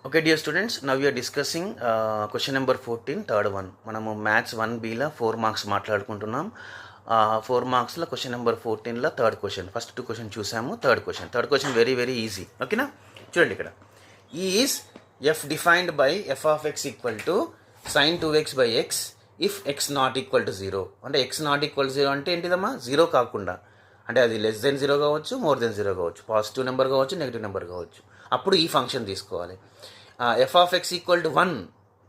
Okay, dear students, now we are discussing question number 14, third one. మనము maths 1Bలో 4 marks మాట్లాడుకుంటున్నాం. 4 మార్క్స్లో question number 14లో థర్డ్ క్వశ్చన్. ఫస్ట్ 2 క్వశ్చన్ చూసాము, third question very very easy. ఓకేనా, చూడండి ఇక్కడ is f defined by f of x equal to sine 2x by x if x not equal to 0. అంటే X not equal to 0 అంటే ఏంటిదమ్మా, 0 కాకుండా, అంటే అది less than 0 కావచ్చు, మోర్ దెన్ 0 కావచ్చు, పాజిటివ్ నెంబర్ కావచ్చు, నెగిటివ్ నెంబర్ కావచ్చు. అప్పుడు ఈ ఫంక్షన్ తీసుకోవాలి. F of x equal to 1,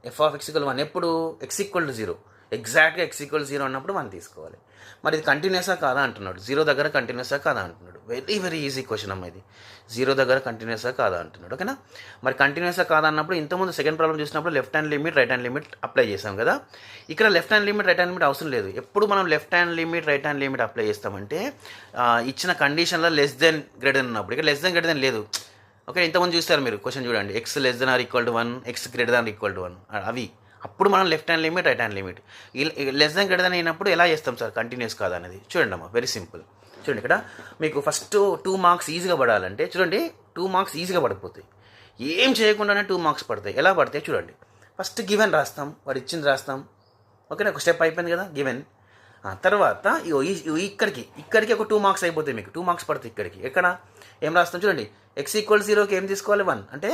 f of x equal 1 ఎప్పుడు ఎక్స్ ఈక్వల్ టు 0, ఎగ్జాక్ట్గా ఎక్స్ ఈక్వల్ 0 అన్నప్పుడు 1 తీసుకోవాలి. మరి ఇది కంటిన్యూసా కాదా అంటున్నాడు, 0 దగ్గర కంటిన్యూసా కాదా అంటున్నాడు. వెరీ వెరీ ఈజీ క్వశ్చన్ అమ్మ ఇది, 0 దగ్గర కంటిన్యూసా కాదా అంటున్నాడు. ఓకేనా, మరి కంటిన్యూసా కాదా అన్నప్పుడు ఇంతకుముందు సెకండ్ ప్రాబ్లం చూసినప్పుడు left hand limit right hand limit apply చేస్తాం కదా. ఇక్కడ left hand limit right hand limit అవసరం లేదు. ఎప్పుడు మనం left hand limit right hand limit apply చేస్తామంటే ఇచ్చిన కండిషన్లో లెస్ దెన్ గ్రేటర్ దెన్ ఉన్నప్పుడు. ఇక్కడ లెస్ దెన్ గ్రేటర్ దెన్ లేదు. ఓకే, ఇంతకుముందు చూస్తారు మీరు క్వశ్చన్ చూడండి, x less than or equal to 1, x greater than equal to 1, అవి అప్పుడు మనం left hand limit right hand limit less than greater then అయినప్పుడు ఎలా చేస్తాం సార్ కంటిన్యూస్ కాదా అనేది. చూడండి అమ్మా, వెరీ సింపుల్. చూడండి ఇక్కడ మీకు ఫస్ట్ 2 మార్క్స్ ఈజీగా పడాలంటే చూడండి, 2 మార్క్స్ ఈజీగా పడిపోతాయి. ఏం చేయకుండానే 2 మార్క్స్ పడతాయి. ఎలా పడతాయి చూడండి, ఫస్ట్ గివెన్ రాస్తాం, వాడు ఇచ్చింది రాస్తాం. ఓకేనా, ఒక స్టెప్ అయిపోయింది కదా గివెన్. తర్వాత ఇక్కడికి ఒక 2 మార్క్స్ అయిపోతాయి, మీకు 2 మార్క్స్ పడతాయి. ఇక్కడికి ఎక్కడ ఏం రాస్తాం చూడండి, ఎక్స్ ఈక్వల్ 0కి ఏం తీసుకోవాలి 1, అంటే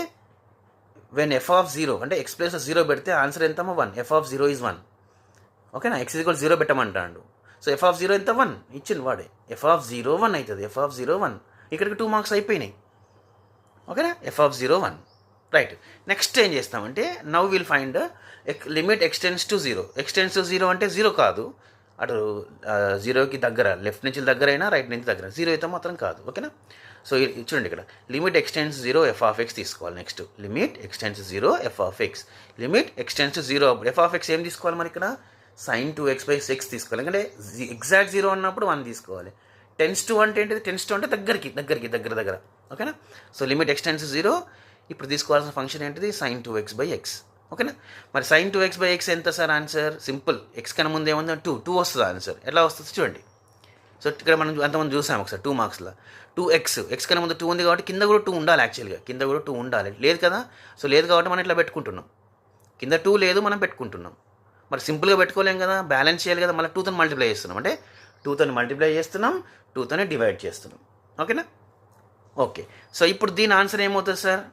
వెన్ ఎఫ్ ఆఫ్ 0 అంటే ఎక్స్ ప్లేస్ 0 పెడితే ఆన్సర్ ఎంతమో 1, ఎఫ్ ఆఫ్ 0 ఈజ్ 1. ఓకేనా, ఎక్స్ ఈక్వల్ 0 పెట్టమంటాడు. సో ఎఫ్ ఆఫ్ 0 ఎంత 1 ఇచ్చింది వాడే, ఎఫ్ ఆఫ్ 0 1 అవుతుంది, ఎఫ్ ఆఫ్ 0 1. ఇక్కడికి 2 మార్క్స్ అయిపోయినాయి. ఓకేనా, ఎఫ్ ఆఫ్ 0 1 రైట్. నెక్స్ట్ ఏం చేస్తామంటే now will find limit x tends to 0. X tends to 0 అంటే 0 కాదు, అటు 0కి దగ్గర, లెఫ్ట్ నుంచి దగ్గర అయినా రైట్ నుంచి దగ్గర, 0 అయితే మాత్రం కాదు. ఓకేనా, సో చూడండి ఇక్కడ limit x tends 0 f of x తీసుకోవాలి. Next limit x tends 0 f of x, limit x tends 0 f of x ఏం తీసుకోవాలి మరి ఇక్కడ సైన్ 2x బై 6 తీసుకోవాలి. ఎందుకంటే ఎగ్జాక్ట్ 0 అన్నప్పుడు 1 తీసుకోవాలి. టెన్స్ టు అంటే ఏంటిది, టెన్స్ టు అంటే దగ్గర. ఓకేనా, సో లిమిట్ ఎక్స్టెన్స్ 0. ఇప్పుడు తీసుకోవాల్సిన ఫంక్షన్ ఏంటిది సైన్ 2x బై ఎక్స్. ఓకేనా, మరి సైన్ 2x బై ఎక్స్ ఎంత సార్ ఆన్సర్, సింపుల్, ఎక్స్ కన్నా ముందు ఏముంది 2 వస్తుంది ఆన్సర్. ఎలా వస్తుంది చూడండి. సో ఇక్కడ మనం అంతమంది చూసాం ఒకసారి 2 మార్క్స్లో 2x, ఎక్స్ కన్నా ముందు 2 ఉంది కాబట్టి కింద కూడా 2 ఉండాలి. యాక్చువల్గా కింద కూడా 2 ఉండాలి, లేదు కదా. సో లేదు కాబట్టి మనం ఇట్లా పెట్టుకుంటున్నాం, కింద 2 లేదు మనం పెట్టుకుంటున్నాం. మరి సింపుల్గా పెట్టుకోలేం కదా, బ్యాలెన్స్ చేయాలి కదా, మళ్ళీ 2తో మల్టిప్లై చేస్తున్నాం, అంటే 2తో మల్టిప్లై చేస్తున్నాం, 2తోనే డివైడ్ చేస్తున్నాం. ఓకేనా, ఓకే. సో ఇప్పుడు దీని ఆన్సర్ ఏమవుతుంది సార్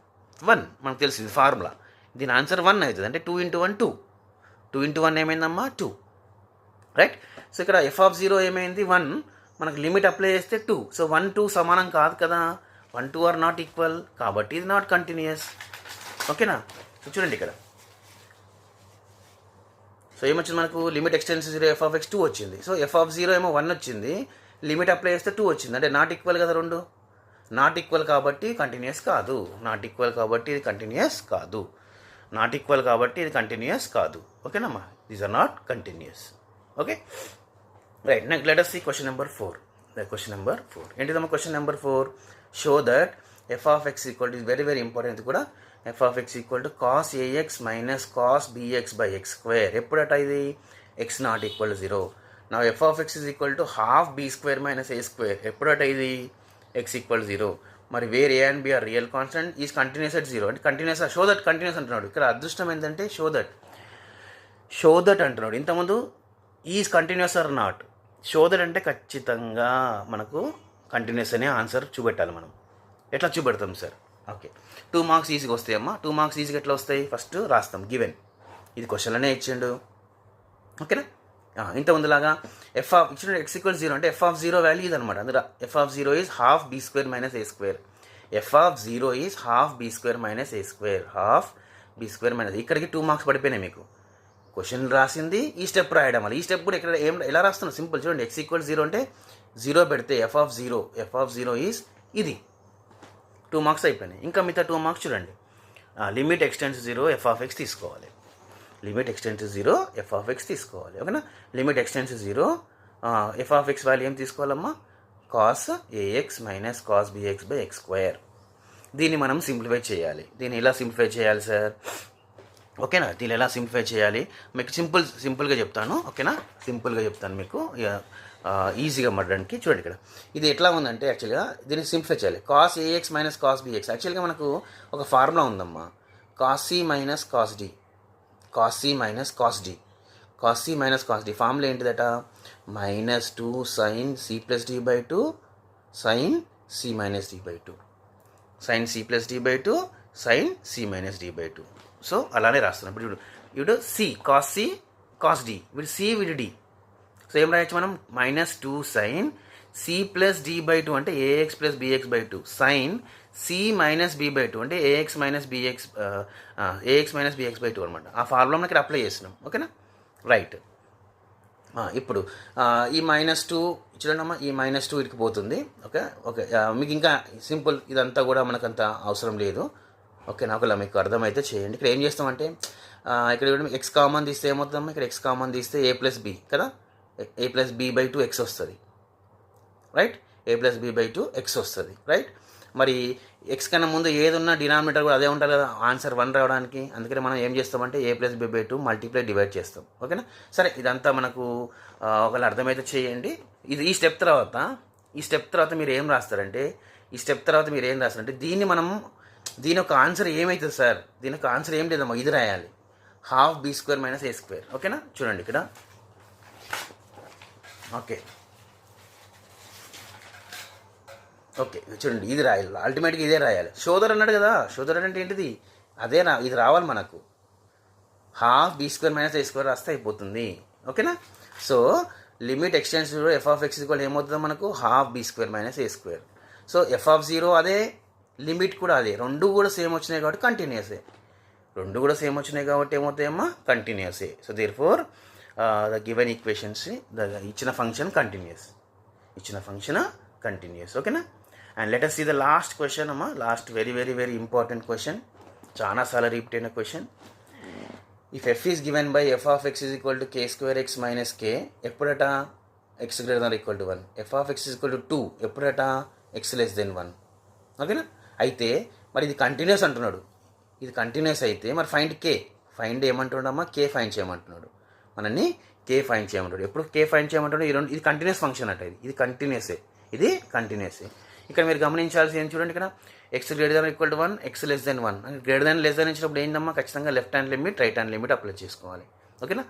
1, మనకు తెలిసింది ఫార్ములా. దీని ఆన్సర్ 1 అవుతుంది, అంటే 2 × 1 2, 2 × 1 ఏమైందమ్మా 2, రైట్. సో ఇక్కడ ఎఫ్ ఆఫ్ 0 ఏమైంది 1, మనకు లిమిట్ అప్లై చేస్తే 2. సో 1 2 సమానం కాదు కదా, 1 2 ఆర్ నాట్ ఈక్వల్, కాబట్టి ఇది నాట్ కంటిన్యూస్. ఓకేనా, సో చూడండి ఇక్కడ, సో ఏమొచ్చింది మనకు limit x tends 0 f of X 2 వచ్చింది. సో ఎఫ్ ఆఫ్ 0 ఏమో 1 వచ్చింది, లిమిట్ అప్లై చేస్తే 2 వచ్చింది, అంటే నాట్ ఈక్వల్ కదా, రెండు నాట్ ఈక్వల్ కాబట్టి కంటిన్యూస్ కాదు, నాట్ ఈక్వల్ కాబట్టి ఇది కంటిన్యూస్ కాదు, నాట్ ఈక్వల్ కాబట్టి ఇది కంటిన్యూస్ కాదు. ఓకేనమ్మా, these are not continuous. Okay right. Next let us see question number 4. Question number 4 ఏంటిదమ్మా, question number 4 show that f of x equal to, very very important కూడా, f of x equal to cos a x minus cos b x by x square. ఎప్పుడట ఇది x not equal to 0. నా f of x is equal to half b square minus a square. ఎప్పుడట ఇది X equal 0. మరి where a and b are real constant is continuous at 0. అంటే continuous, show that continuous అంటున్నాడు. ఇక్కడ అదృష్టం ఏంటంటే show that అంటున్నాడు. ఇంతకుముందు is continuous or not, show that అంటే ఖచ్చితంగా మనకు కంటిన్యూస్ అనే ఆన్సర్ చూపెట్టాలి. మనం ఎట్లా చూపెడతాం సార్, ఓకే 2 మార్క్స్ ఈజీగా వస్తాయమ్మా. 2 మార్క్స్ ఈజీగా ఎట్లా వస్తాయి, ఫస్ట్ రాస్తాం గివెన్, ఇది క్వశ్చన్లోనే ఇచ్చిండు. ఓకేనా, ఇంతకుముందులాగా ఎఫ్ ఆఫ్ ఇచ్చిన ఎక్స్ ఈక్వల్ 0 అంటే ఎఫ్ ఆఫ్ 0 వాల్యూ ఇది అనమాట. అందులో f of 0 is half b square minus a square. F of 0 is half b square minus a square, half b square minus. ఇక్కడికి 2 మార్క్స్ పడిపోయినాయి మీకు. క్వశ్చన్ రాసింది, ఈ స్టెప్ రాయడం వల్ల. ఈ స్టెప్ కూడా ఇక్కడ ఎలా రాస్తున్నాం సింపుల్, చూడండి ఎక్స్ ఈక్వల్ 0 అంటే 0 పెడితే ఎఫ్ ఆఫ్ 0 ఈజ్ ఇది, 2 మార్క్స్ అయిపోయినాయి. ఇంకా మిగతా 2 మార్క్స్ చూడండి, limit x tends 0 f of x తీసుకోవాలి, limit x tends 0 f of x తీసుకోవాలి. ఓకేనా, limit x tends 0 f of x value ఏం తీసుకోవాలమ్మా, cos a x minus cos b x by x square. దీన్ని మనం సింప్లిఫై చేయాలి. దీన్ని ఎలా సింప్లిఫై చేయాలి సార్, ఓకేనా, దీన్ని ఎలా సింప్లిఫై చేయాలి మీకు సింపుల్గా చెప్తాను. ఓకేనా, సింపుల్గా చెప్తాను మీకు ఈజీగా మడడానికి. చూడండి ఇక్కడ ఇది ఎట్లా ఉందంటే యాక్చువల్గా దీన్ని సింప్లిఫై చేయాలి. Cos a x minus cos b x, యాక్చువల్గా మనకు ఒక ఫార్ములా ఉందమ్మా, cos c minus cos d, cos c minus cos d, cos c minus cos d formula ఏంటిదట, -2 sine c plus d by 2 sine c minus d by 2, sine c plus d by 2 sine c minus d by 2. So అలానే రాస్తున్నాం. ఇప్పుడు c cos c cos d, వీడు c వీడు d. So ఏం రాయొచ్చు మనం, -2 sine c plus d by 2 అంటే a x plus b x by 2 sine c minus b by 2 అంటే ఏఎక్స్ మైనస్ బిఎక్స్ బై 2 అనమాట. ఆ ఫార్ములా మనకి అప్లై చేస్తున్నాం. ఓకేనా, రైట్. ఇప్పుడు ఈ -2 చూడండి అమ్మా, ఈ -2 ఇటుకు పోతుంది. ఓకే ఓకే, మీకు ఇంకా సింపుల్ ఇదంతా కూడా మనకంత అవసరం లేదు. ఓకే, నాకు మీకు అర్థమైతే చేయండి. ఇక్కడ ఏం చేస్తామంటే ఇక్కడ ఎక్స్ కామన్ తీస్తే ఏమవుతుందమ్మా, ఇక్కడ ఎక్స్ కామన్ తీస్తే ఏ ప్లస్ బి కదా, a plus b by 2 x వస్తుంది, right. A plus b by 2 x వస్తుంది, రైట్. మరి ఎక్స్ కన్నా ముందు ఏది ఉన్నా డినామినేటర్ కూడా అదే ఉంటుంది కదా, ఆన్సర్ 1 రావడానికి. అందుకని మనం ఏం చేస్తామంటే a plus b by 2 multiply divide చేస్తాం. ఓకేనా, సరే ఇదంతా మనకు ఒకవేళ అర్థమైతే చేయండి. ఇది ఈ స్టెప్ తర్వాత మీరు ఏం రాస్తారంటే, దీని యొక్క ఆన్సర్ ఏమవుతుంది సార్, దీని యొక్క ఆన్సర్ ఏం లేదమ్మా, ఇది రాయాలి, ½ b² మైనస్ a². ఓకేనా, చూడండి ఇక్కడ. ఓకే చూడండి, ఇది రాయాలి, అల్టిమేట్గా ఇదే రాయాలి. షోదర్ అన్నాడు కదా, షోదర్ అంటే ఏంటిది, అదే ఇది రావాలి మనకు. ½ b² మైనస్ a² రాస్తే అయిపోతుంది. ఓకేనా, సో లిమిట్ ఎక్స్టెన్స్ f(x) ఏమవుతుందో మనకు ½ b² minus a². So f(0) అదే, లిమిట్ కూడా అదే, రెండు కూడా సేమ్ వచ్చినాయి కాబట్టి ఏమవుతాయమ్మా, కంటిన్యూసే. So therefore the given equations, ఇచ్చిన ఫంక్షన్ కంటిన్యూస్. ఓకేనా, and let us see the last question అమ్మా. Last very very very important question, చాలాసార్లు రిపీట్ అయిన question. If f is given by f(x) k²x minus k, ఎప్పుడట x > 1, f(x) 2, ఎప్పుడట x < 1. ఓకేనా, అయితే మరి ఇది కంటిన్యూస్ అంటున్నాడు, ఇది కంటిన్యూస్ అయితే మరి ఫైండ్ ఏమంటున్నాడమ్మా, కే ఫైండ్ చేయమంటున్నాడు మనల్ని, ఎప్పుడు కే ఫైండ్ చేయమంటున్నాడు, ఇది కంటిన్యూస్ ఫంక్షన్ అట, ఇది కంటిన్యూసే. ఇక్కడ మీరు గమనించాల్సి ఏం చూడండి, ఇక్కడ x > 1, x < 1, greater than less than ఇచ్చినప్పుడు ఏంటమ్మా, ఖచ్చితంగా left hand limit right hand limit apply చేసుకోవాలి. ఓకేనా,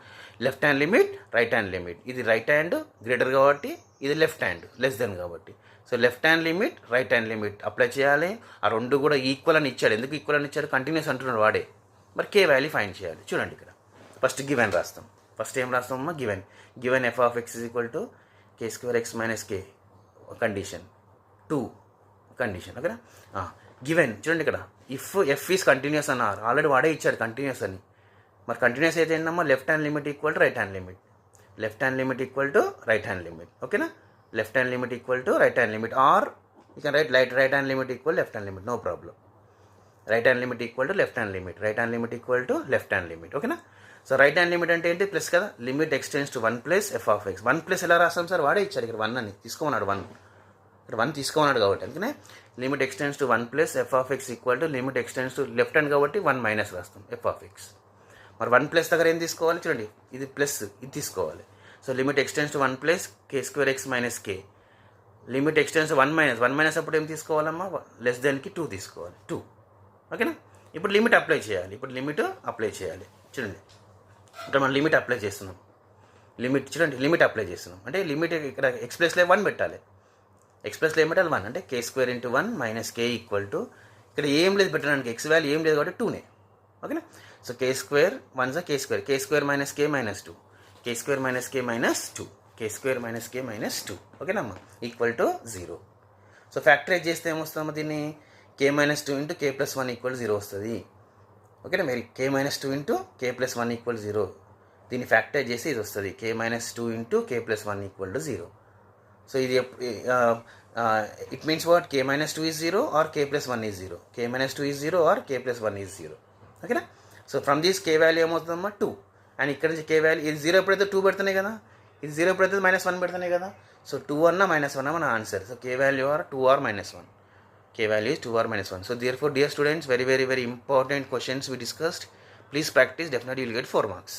left hand limit right hand limit, ఇది రైట్ హ్యాండ్ గ్రేటర్ కాబట్టి, ఇది లెఫ్ట్ హ్యాండ్ లెస్ దెన్ కాబట్టి, so left hand limit right hand limit apply చేయాలి. ఆ రెండు కూడా ఈక్వల్ అని ఇచ్చాడు, ఎందుకు ఈక్వల్ అని ఇచ్చాడు, కంటిన్యూస్ అంటున్నాడు వాడే. మరి కే వాల్యూ ఫైండ్ చేయాలి. చూడండి ఇక్కడ ఫస్ట్ గివెన్ రాస్తాం. ఫస్ట్ ఏం రాస్తామమ్మా, given f(x) k²x minus k condition 2 condition. ఓకేనా, గివెన్ చూడండి ఇక్కడ ఎఫ్ ఈజ్ కంటిన్యూస్ అన్నారు, ఆల్రెడీ వాడే ఇచ్చాడు కంటిన్యూస్ అని. మరి కంటిన్యూస్ అయితే ఏంటమ్మా, left hand limit equal to right hand limit, ఓకేనా, left hand limit equal to right hand limit, or you can write right hand limit equal left hand limit, no problem. Right hand limit equal to left hand limit equal to left hand limit. ఓకేనా, so right hand limit అంటే ఏంటి, plus కదా, limit extends to 1 plus f(x). 1 plus ఎలా రాస్తాం sir, వాడే ఇచ్చాడు ఇక్కడ 1 అని తీసుకోమన్నాడు, 1 తీసుకోమన్నాడు కాబట్టి అందుకనే limit extends to 1 plus f(x) equal to limit extends to left hand కాబట్టి 1 మైనస్ రాస్తాం f(x). మరి 1 ప్లస్ దగ్గర ఏం తీసుకోవాలి, చూడండి ఇది ప్లస్, ఇది తీసుకోవాలి. So limit extends to 1 plus k²x minus k, limit x tends 1 minus అప్పుడు ఏం తీసుకోవాలమ్మా, లెస్ దెన్కి 2 తీసుకోవాలి, 2. ఓకేనా, ఇప్పుడు లిమిట్ అప్లై చేయాలి. చూడండి ఇక్కడ మనం లిమిట్ అప్లై చేస్తున్నాం, లిమిట్ అప్లై చేస్తున్నాం అంటే లిమిట్ ఇక్కడ x ప్లస్లో 1 పెట్టాలి, x ప్లస్లో ఏం పెట్టాలి, 1 అంటే k² × 1 minus k equal to, ఇక్కడ ఏం లేదు పెట్టడానికి, x వాల్యూ ఏం లేదు కాబట్టి 2నే. ఓకేనా, so k² 1 k² minus k minus 2, k² minus k minus 2, ఓకేనమ్మా, ఈక్వల్ టు 0. సో ఫ్యాక్టరైజ్ చేస్తే ఏమొస్తుందమ్మా, దీన్ని k మైనస్ 2 × k + 1 = 0 వస్తుంది. ఓకేనా, మీరు k మైనస్ 2 × k + 1 = 0, దీన్ని ఫ్యాక్టరైజ్ చేస్తే ఇది వస్తుంది, k మైనస్ 2 × k + 1 = 0. సో ఇది it means what, k minus 2 is 0 or k + 1 is 0, k minus 2 is 0 or k + 1 is 0. ఓకేనా, so from this k value ఏమవుతుందమ్మా, 2. అండ్ ఇక్కడ నుంచి k వాల్యూ, ఇది 0 ఎప్పుడైతే 2 పెడుతున్నాయి కదా, ఇది 0 ఎప్పుడైతే -1 పెడుతున్నాయి కదా, సో 2 అన్న -1 మన answer. So k value are 2 or -1, k value is 2 or -1. So therefore dear students, very very very important questions we discussed. Please practice, definitely you will get 4 marks.